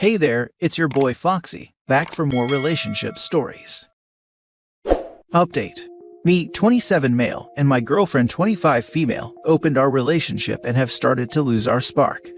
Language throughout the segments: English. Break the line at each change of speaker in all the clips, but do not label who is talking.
Hey there, it's your boy Foxy, back for more relationship stories. Update. Me, 27 male, and my girlfriend 25 female, opened our relationship and have started to lose our spark.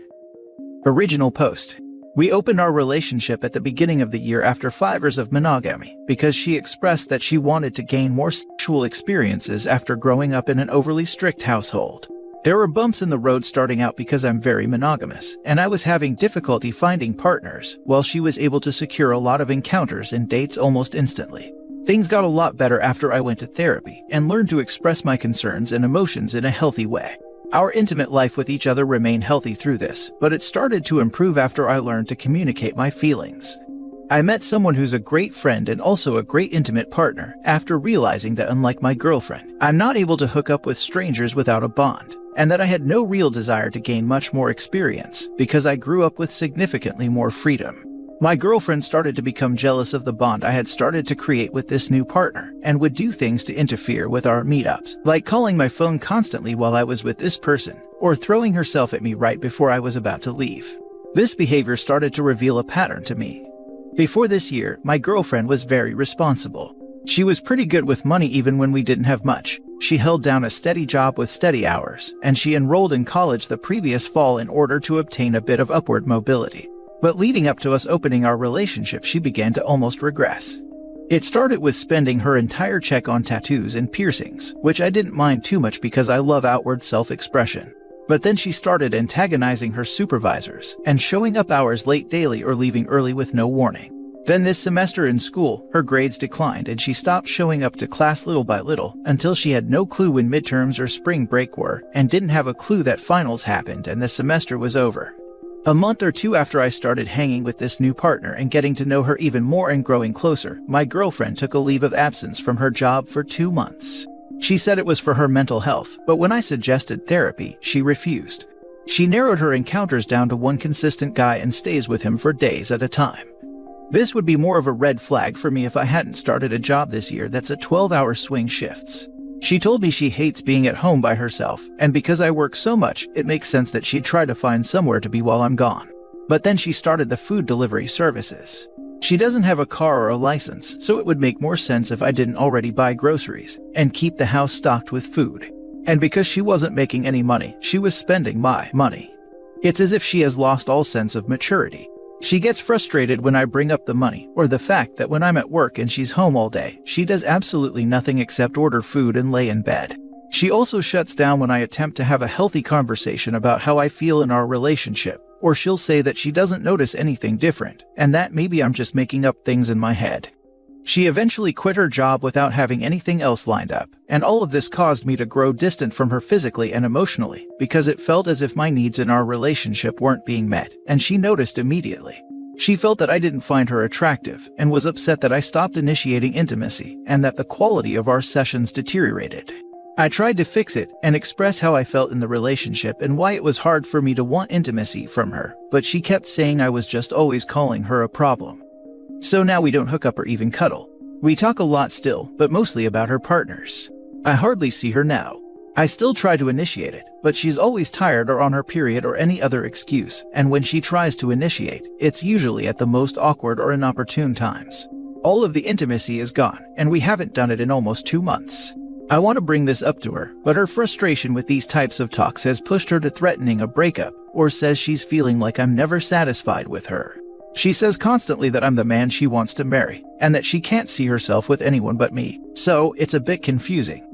Original post. We opened our relationship at the beginning of the year after 5 years of monogamy because she expressed that she wanted to gain more sexual experiences after growing up in an overly strict household. There were bumps in the road starting out because I'm very monogamous, and I was having difficulty finding partners, while she was able to secure a lot of encounters and dates almost instantly. Things got a lot better after I went to therapy and learned to express my concerns and emotions in a healthy way. Our intimate life with each other remained healthy through this, but it started to improve after I learned to communicate my feelings. I met someone who's a great friend and also a great intimate partner after realizing that unlike my girlfriend, I'm not able to hook up with strangers without a bond, and that I had no real desire to gain much more experience because I grew up with significantly more freedom. My girlfriend started to become jealous of the bond I had started to create with this new partner and would do things to interfere with our meetups, like calling my phone constantly while I was with this person, or throwing herself at me right before I was about to leave. This behavior started to reveal a pattern to me. Before this year, my girlfriend was very responsible. She was pretty good with money even when we didn't have much. She held down a steady job with steady hours, and she enrolled in college the previous fall in order to obtain a bit of upward mobility. But leading up to us opening our relationship, she began to almost regress. It started with spending her entire check on tattoos and piercings, which I didn't mind too much because I love outward self-expression. But then she started antagonizing her supervisors and showing up hours late daily or leaving early with no warning. Then this semester in school, her grades declined and she stopped showing up to class little by little until she had no clue when midterms or spring break were and didn't have a clue that finals happened and the semester was over. A month or two after I started hanging with this new partner and getting to know her even more and growing closer, my girlfriend took a leave of absence from her job for 2 months. She said it was for her mental health, but when I suggested therapy, she refused. She narrowed her encounters down to one consistent guy and stays with him for days at a time. This would be more of a red flag for me if I hadn't started a job this year that's a 12-hour swing shifts. She told me she hates being at home by herself, and because I work so much, it makes sense that she'd try to find somewhere to be while I'm gone. But then she started the food delivery services. She doesn't have a car or a license, so it would make more sense if I didn't already buy groceries and keep the house stocked with food. And because she wasn't making any money, she was spending my money. It's as if she has lost all sense of maturity. She gets frustrated when I bring up the money or the fact that when I'm at work and she's home all day, she does absolutely nothing except order food and lay in bed. She also shuts down when I attempt to have a healthy conversation about how I feel in our relationship, or she'll say that she doesn't notice anything different and that maybe I'm just making up things in my head. She eventually quit her job without having anything else lined up, and all of this caused me to grow distant from her physically and emotionally because it felt as if my needs in our relationship weren't being met, and she noticed immediately. She felt that I didn't find her attractive and was upset that I stopped initiating intimacy and that the quality of our sessions deteriorated. I tried to fix it and express how I felt in the relationship and why it was hard for me to want intimacy from her, but she kept saying I was just always calling her a problem. So now we don't hook up or even cuddle. We talk a lot still, but mostly about her partners. I hardly see her now. I still try to initiate it, but she's always tired or on her period or any other excuse, and when she tries to initiate, it's usually at the most awkward or inopportune times. All of the intimacy is gone, and we haven't done it in almost 2 months. I want to bring this up to her, but her frustration with these types of talks has pushed her to threatening a breakup, or says she's feeling like I'm never satisfied with her. She says constantly that I'm the man she wants to marry, and that she can't see herself with anyone but me, so it's a bit confusing.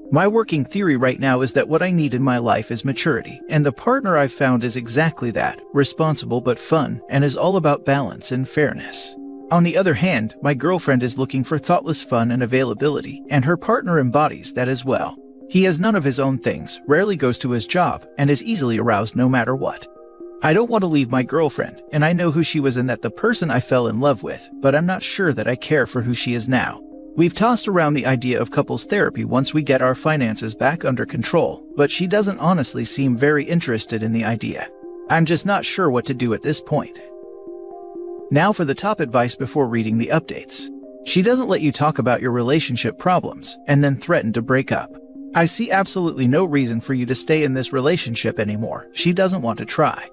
My working theory right now is that what I need in my life is maturity, and the partner I've found is exactly that, responsible but fun, and is all about balance and fairness. On the other hand, my girlfriend is looking for thoughtless fun and availability, and her partner embodies that as well. He has none of his own things, rarely goes to his job, and is easily aroused no matter what. I don't want to leave my girlfriend, and I know who she was and that the person I fell in love with, but I'm not sure that I care for who she is now. We've tossed around the idea of couples therapy once we get our finances back under control, but she doesn't honestly seem very interested in the idea. I'm just not sure what to do at this point. Now for the top advice before reading the updates. She doesn't let you talk about your relationship problems and then threaten to break up. I see absolutely no reason for you to stay in this relationship anymore. She doesn't want to try.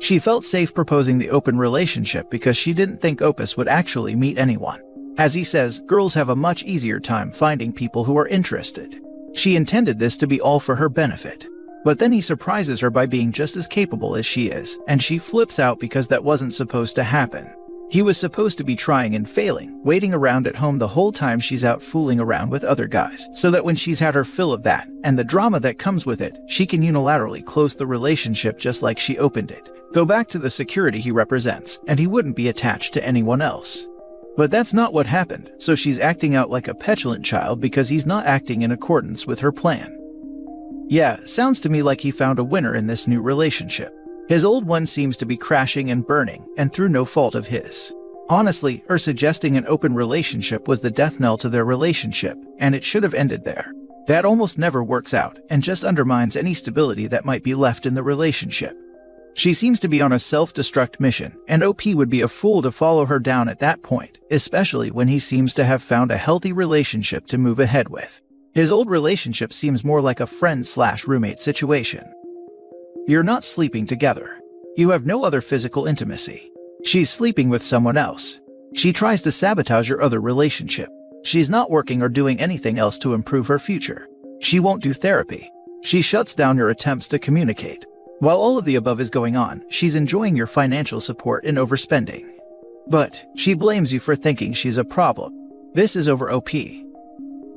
She felt safe proposing the open relationship because she didn't think Opus would actually meet anyone. As he says, girls have a much easier time finding people who are interested. She intended this to be all for her benefit. But then he surprises her by being just as capable as she is, and she flips out because that wasn't supposed to happen. He was supposed to be trying and failing, waiting around at home the whole time she's out fooling around with other guys, so that when she's had her fill of that, and the drama that comes with it, she can unilaterally close the relationship just like she opened it, go back to the security he represents, and he wouldn't be attached to anyone else. But that's not what happened, so she's acting out like a petulant child because he's not acting in accordance with her plan. Yeah, sounds to me like he found a winner in this new relationship. His old one seems to be crashing and burning, and through no fault of his. Honestly, her suggesting an open relationship was the death knell to their relationship, and it should have ended there. That almost never works out, and just undermines any stability that might be left in the relationship. She seems to be on a self-destruct mission, and OP would be a fool to follow her down at that point, especially when he seems to have found a healthy relationship to move ahead with. His old relationship seems more like a friend-slash-roommate situation. You're not sleeping together. You have no other physical intimacy. She's sleeping with someone else. She tries to sabotage your other relationship. She's not working or doing anything else to improve her future. She won't do therapy. She shuts down your attempts to communicate. While all of the above is going on, she's enjoying your financial support and overspending. But she blames you for thinking she's a problem. This is over OP.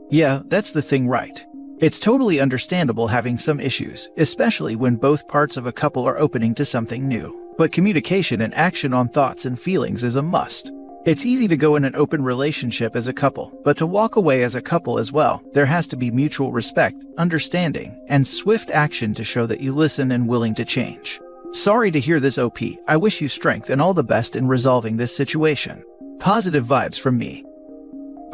Yeah, that's the thing, right? It's totally understandable having some issues, especially when both parts of a couple are opening to something new. But communication and action on thoughts and feelings is a must. It's easy to go in an open relationship as a couple, but to walk away as a couple as well, there has to be mutual respect, understanding, and swift action to show that you listen and willing to change. Sorry to hear this, OP. I wish you strength and all the best in resolving this situation. Positive vibes from me.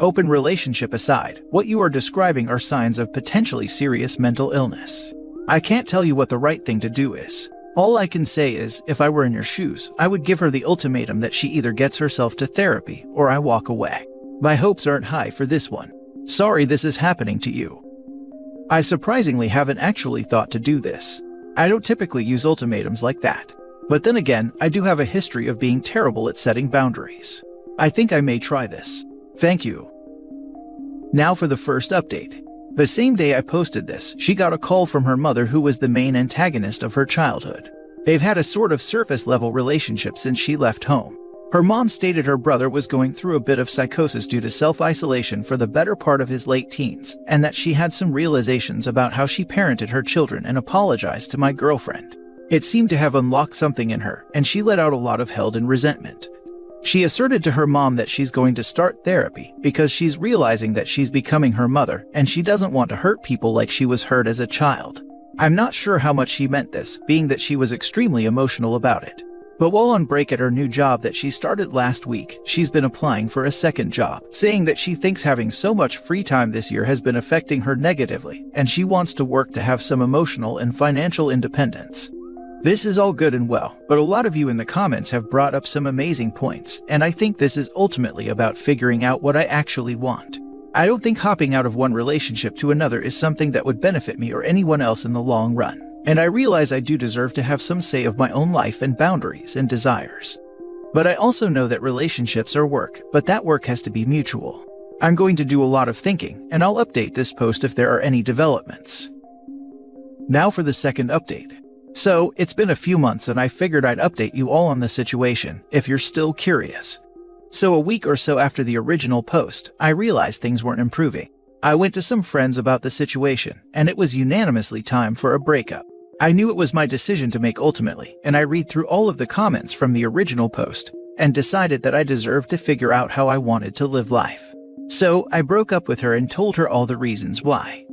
Open relationship aside, what you are describing are signs of potentially serious mental illness. I can't tell you what the right thing to do is. All I can say is, if I were in your shoes, I would give her the ultimatum that she either gets herself to therapy or I walk away. My hopes aren't high for this one. Sorry this is happening to you. I surprisingly haven't actually thought to do this. I don't typically use ultimatums like that. But then again, I do have a history of being terrible at setting boundaries. I think I may try this. Thank you. Now for the first update. The same day I posted this, she got a call from her mother, who was the main antagonist of her childhood. They've had a sort of surface-level relationship since she left home. Her mom stated her brother was going through a bit of psychosis due to self-isolation for the better part of his late teens, and that she had some realizations about how she parented her children and apologized to my girlfriend. It seemed to have unlocked something in her, and she let out a lot of held-in resentment. She asserted to her mom that she's going to start therapy because she's realizing that she's becoming her mother and she doesn't want to hurt people like she was hurt as a child. I'm not sure how much she meant this, being that she was extremely emotional about it. But while on break at her new job that she started last week, she's been applying for a second job, saying that she thinks having so much free time this year has been affecting her negatively, and she wants to work to have some emotional and financial independence. This is all good and well, but a lot of you in the comments have brought up some amazing points, and I think this is ultimately about figuring out what I actually want. I don't think hopping out of one relationship to another is something that would benefit me or anyone else in the long run, and I realize I do deserve to have some say of my own life and boundaries and desires. But I also know that relationships are work, but that work has to be mutual. I'm going to do a lot of thinking, and I'll update this post if there are any developments. Now for the second update. So, it's been a few months and I figured I'd update you all on the situation, if you're still curious. So a week or so after the original post, I realized things weren't improving. I went to some friends about the situation, and it was unanimously time for a breakup. I knew it was my decision to make ultimately, and I read through all of the comments from the original post, and decided that I deserved to figure out how I wanted to live life. So, I broke up with her and told her all the reasons why.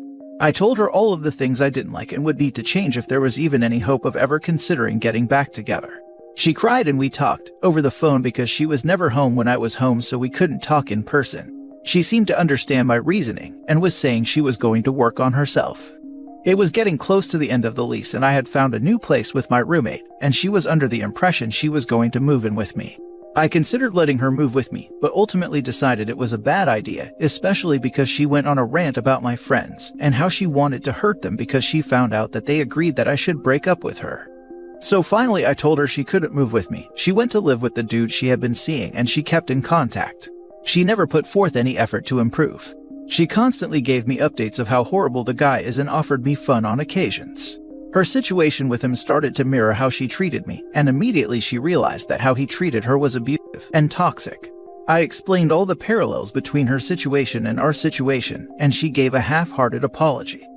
I told her all of the things I didn't like and would need to change if there was even any hope of ever considering getting back together. She cried and we talked over the phone because she was never home when I was home, so we couldn't talk in person. She seemed to understand my reasoning and was saying she was going to work on herself. It was getting close to the end of the lease and I had found a new place with my roommate, and she was under the impression she was going to move in with me. I considered letting her move with me, but ultimately decided it was a bad idea, especially because she went on a rant about my friends and how she wanted to hurt them because she found out that they agreed that I should break up with her. So finally I told her she couldn't move with me. She went to live with the dude she had been seeing and she kept in contact. She never put forth any effort to improve. She constantly gave me updates of how horrible the guy is and offered me fun on occasions. Her situation with him started to mirror how she treated me, and immediately she realized that how he treated her was abusive and toxic. I explained all the parallels between her situation and our situation, and she gave a half-hearted apology.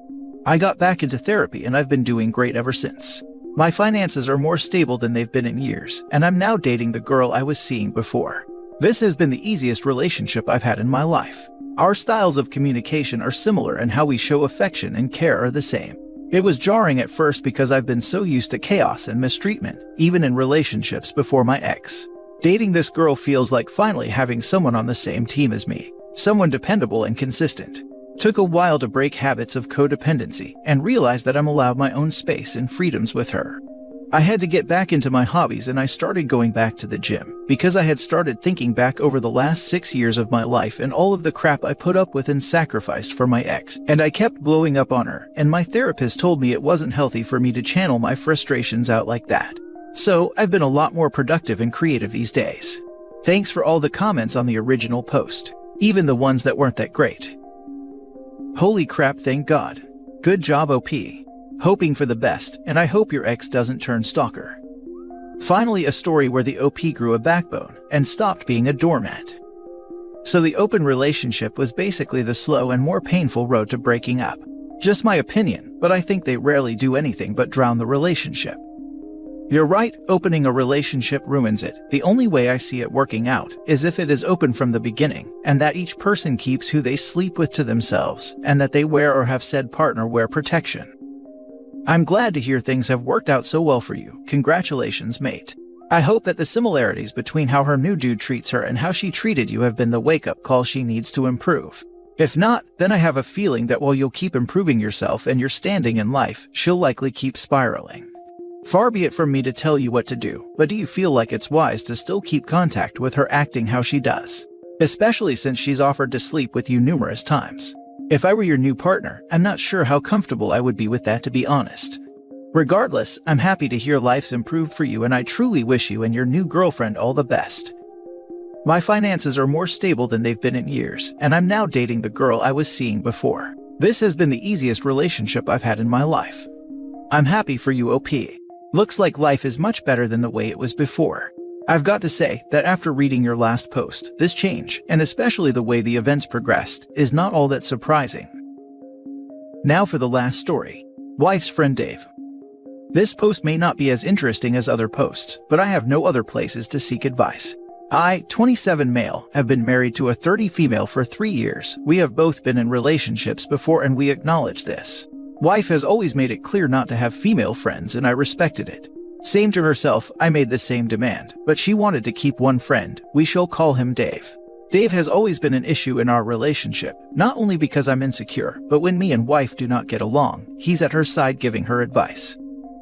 I got back into therapy and I've been doing great ever since. My finances are more stable than they've been in years, and I'm now dating the girl I was seeing before. This has been the easiest relationship I've had in my life. Our styles of communication are similar and how we show affection and care are the same. It was jarring at first because I've been so used to chaos and mistreatment, even in relationships before my ex. Dating this girl feels like finally having someone on the same team as me, someone dependable and consistent. Took a while to break habits of codependency and realize that I'm allowed my own space and freedoms with her. I had to get back into my hobbies and I started going back to the gym because I had started thinking back over the last 6 years of my life and all of the crap I put up with and sacrificed for my ex, and I kept blowing up on her, and my therapist told me it wasn't healthy for me to channel my frustrations out like that. So I've been a lot more productive and creative these days. Thanks for all the comments on the original post, even the ones that weren't that great. Holy crap, thank God. Good job, OP. Hoping for the best, and I hope your ex doesn't turn stalker. Finally, a story where the OP grew a backbone and stopped being a doormat. So the open relationship was basically the slow and more painful road to breaking up. Just my opinion, but I think they rarely do anything but drown the relationship. You're right, opening a relationship ruins it. The only way I see it working out is if it is open from the beginning, and that each person keeps who they sleep with to themselves, and that they wear or have said partner wear protection. I'm glad to hear things have worked out so well for you. Congratulations, mate. I hope that the similarities between how her new dude treats her and how she treated you have been the wake-up call she needs to improve. If not, then I have a feeling that while you'll keep improving yourself and your standing in life, she'll likely keep spiraling. Far be it from me to tell you what to do, but do you feel like it's wise to still keep contact with her acting how she does? Especially since she's offered to sleep with you numerous times. If I were your new partner, I'm not sure how comfortable I would be with that, to be honest. Regardless, I'm happy to hear life's improved for you and I truly wish you and your new girlfriend all the best. My finances are more stable than they've been in years, and I'm now dating the girl I was seeing before. This has been the easiest relationship I've had in my life. I'm happy for you, OP. Looks like life is much better than the way it was before. I've got to say that after reading your last post, this change, and especially the way the events progressed, is not all that surprising. Now for the last story. Wife's friend Dave. This post may not be as interesting as other posts, but I have no other places to seek advice. I, 27 male, have been married to a 30 female for 3 years. We have both been in relationships before and we acknowledge this. Wife has always made it clear not to have female friends and I respected it. Same to herself, I made the same demand, but she wanted to keep one friend. We shall call him Dave. Dave has always been an issue in our relationship, not only because I'm insecure, but when me and wife do not get along, he's at her side giving her advice.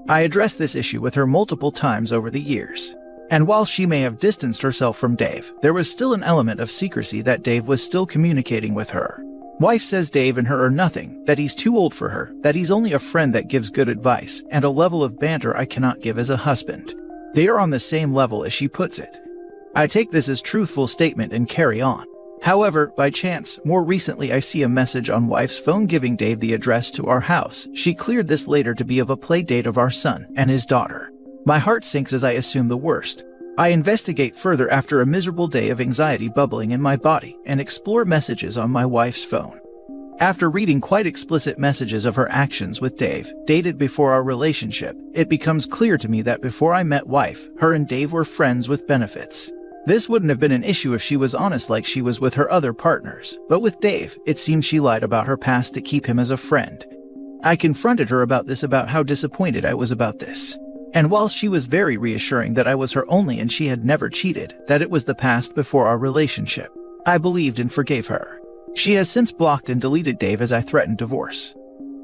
I addressed this issue with her multiple times over the years. And while she may have distanced herself from Dave, there was still an element of secrecy that Dave was still communicating with her. Wife says Dave and her are nothing, that he's too old for her, that he's only a friend that gives good advice, and a level of banter I cannot give as a husband. They are on the same level as she puts it. I take this as truthful statement and carry on. However, by chance, more recently I see a message on wife's phone giving Dave the address to our house. She cleared this later to be of a play date of our son and his daughter. My heart sinks as I assume the worst. I investigate further after a miserable day of anxiety bubbling in my body and explore messages on my wife's phone. After reading quite explicit messages of her actions with Dave, dated before our relationship, it becomes clear to me that before I met wife, her and Dave were friends with benefits. This wouldn't have been an issue if she was honest like she was with her other partners, but with Dave, it seems she lied about her past to keep him as a friend. I confronted her about this, about how disappointed I was about this. And while she was very reassuring that I was her only and she had never cheated, that it was the past before our relationship, I believed and forgave her. She has since blocked and deleted Dave as I threatened divorce.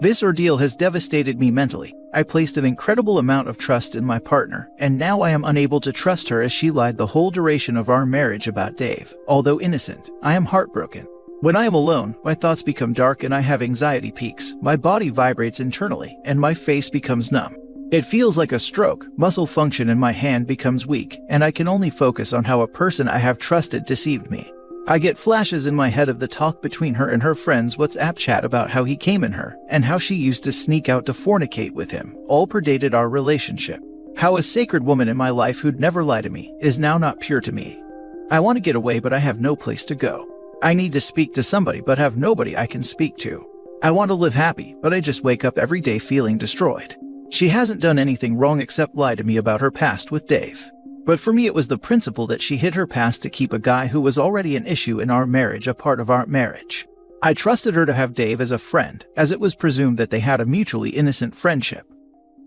This ordeal has devastated me mentally. I placed an incredible amount of trust in my partner, and now I am unable to trust her as she lied the whole duration of our marriage about Dave. Although innocent, I am heartbroken. When I am alone, my thoughts become dark and I have anxiety peaks. My body vibrates internally, and my face becomes numb. It feels like a stroke, muscle function in my hand becomes weak, and I can only focus on how a person I have trusted deceived me. I get flashes in my head of the talk between her and her friend's WhatsApp chat about how he came in her, and how she used to sneak out to fornicate with him, all predated our relationship. How a sacred woman in my life who'd never lie to me is now not pure to me. I want to get away, but I have no place to go. I need to speak to somebody but have nobody I can speak to. I want to live happy, but I just wake up every day feeling destroyed. She hasn't done anything wrong except lie to me about her past with Dave. But for me it was the principle that she hid her past to keep a guy who was already an issue in our marriage a part of our marriage. I trusted her to have Dave as a friend, as it was presumed that they had a mutually innocent friendship.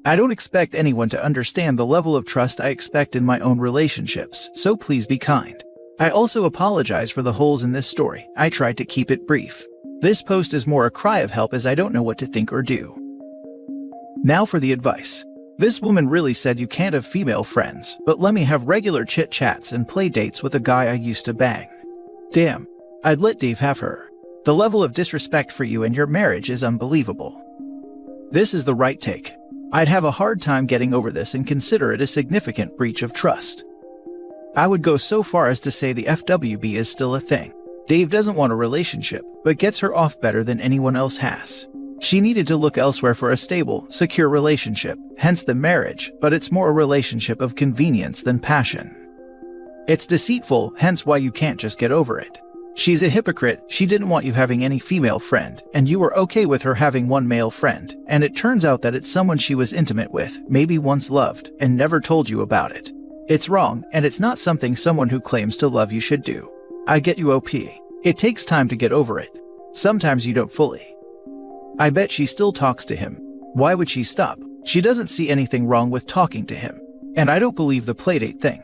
I don't expect anyone to understand the level of trust I expect in my own relationships, so please be kind. I also apologize for the holes in this story. I tried to keep it brief. This post is more a cry of help as I don't know what to think or do. Now for the advice. This woman really said you can't have female friends, but let me have regular chit-chats and play dates with a guy I used to bang. Damn, I'd let Dave have her. The level of disrespect for you and your marriage is unbelievable. This is the right take. I'd have a hard time getting over this and consider it a significant breach of trust. I would go so far as to say the FWB is still a thing. Dave doesn't want a relationship, but gets her off better than anyone else has. She needed to look elsewhere for a stable, secure relationship, hence the marriage, but it's more a relationship of convenience than passion. It's deceitful, hence why you can't just get over it. She's a hypocrite. She didn't want you having any female friend, and you were okay with her having one male friend, and it turns out that it's someone she was intimate with, maybe once loved, and never told you about it. It's wrong, and it's not something someone who claims to love you should do. I get you, OP. It takes time to get over it. Sometimes you don't fully. I bet she still talks to him. Why would she stop? She doesn't see anything wrong with talking to him. And I don't believe the playdate thing.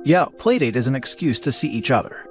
Yeah, playdate is an excuse to see each other.